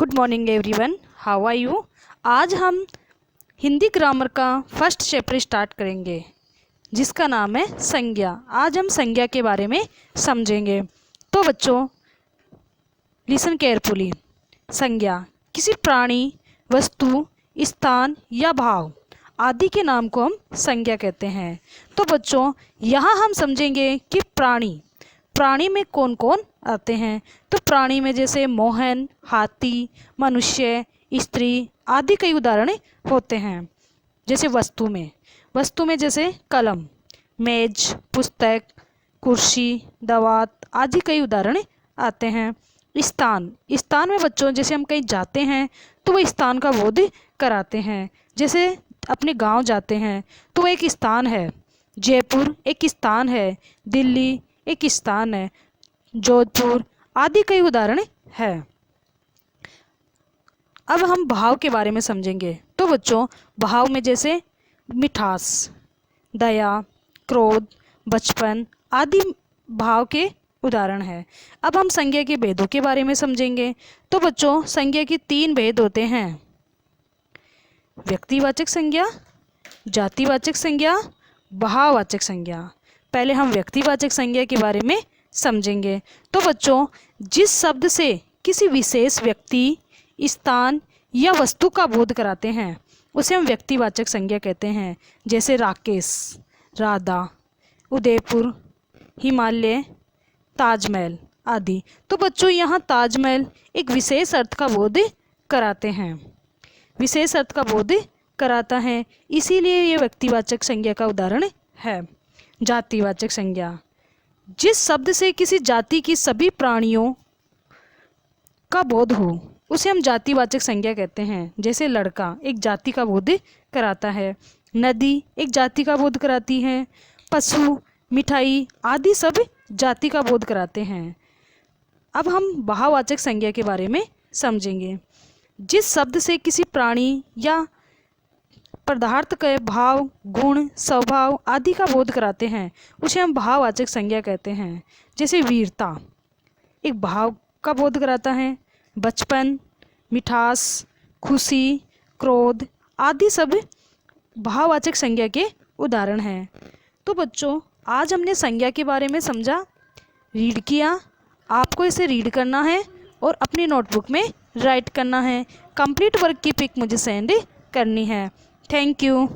Good morning everyone, how are you. आज हम Hindi grammar का फर्स्ट चैप्टर स्टार्ट करेंगे जिसका नाम है संज्ञा। आज हम संज्ञा के बारे में समझेंगे। तो बच्चों लिसन केयरफुली। संज्ञा किसी प्राणी, वस्तु, स्थान या भाव आदि के नाम को हम संज्ञा कहते हैं। तो बच्चों यहाँ हम समझेंगे कि प्राणी में कौन कौन आते हैं। तो प्राणी में जैसे मोहन, हाथी, मनुष्य, स्त्री आदि कई उदाहरण होते हैं। जैसे वस्तु में जैसे कलम, मेज, पुस्तक, कुर्सी, दवात आदि कई उदाहरण आते हैं। स्थान में बच्चों जैसे हम कहीं जाते हैं तो वह स्थान का बोध कराते हैं। जैसे अपने गांव जाते हैं तो वह एक स्थान है। जयपुर एक स्थान है, दिल्ली एक स्थान है, जोधपुर आदि कई उदाहरण है। अब हम भाव के बारे में समझेंगे। तो बच्चों भाव में जैसे मिठास, दया, क्रोध, बचपन आदि भाव के उदाहरण है। अब हम संज्ञा के भेदों के बारे में समझेंगे। तो बच्चों संज्ञा के 3 भेद होते हैं: व्यक्तिवाचक संज्ञा, जातिवाचक संज्ञा, भाववाचक संज्ञा। पहले हम व्यक्तिवाचक संज्ञा के बारे में समझेंगे। तो बच्चों जिस शब्द से किसी विशेष व्यक्ति, स्थान या वस्तु का बोध कराते हैं उसे हम व्यक्तिवाचक संज्ञा कहते हैं। जैसे राकेश, राधा, उदयपुर, हिमालय, ताजमहल आदि। तो बच्चों यहाँ ताजमहल एक विशेष अर्थ का बोध कराते हैं, विशेष अर्थ का बोध कराता है, इसीलिए ये व्यक्तिवाचक संज्ञा का उदाहरण है। जातिवाचक संज्ञा जिस शब्द से किसी जाति की सभी प्राणियों का बोध हो उसे हम जातिवाचक संज्ञा कहते हैं। जैसे लड़का एक जाति का बोध कराता है, नदी एक जाति का बोध कराती है, पशु, मिठाई आदि सब जाति का बोध कराते हैं। अब हम भाववाचक संज्ञा के बारे में समझेंगे। जिस शब्द से किसी प्राणी या पदार्थ के भाव, गुण, स्वभाव आदि का बोध कराते हैं उसे हम भाववाचक संज्ञा कहते हैं। जैसे वीरता एक भाव का बोध कराता है, बचपन, मिठास, खुशी, क्रोध आदि सब भाववाचक संज्ञा के उदाहरण हैं। तो बच्चों आज हमने संज्ञा के बारे में समझा, रीड किया। आपको इसे रीड करना है और अपनी नोटबुक में राइट करना है। कंप्लीट वर्क की पिक मुझे सेंड करनी है। Thank you.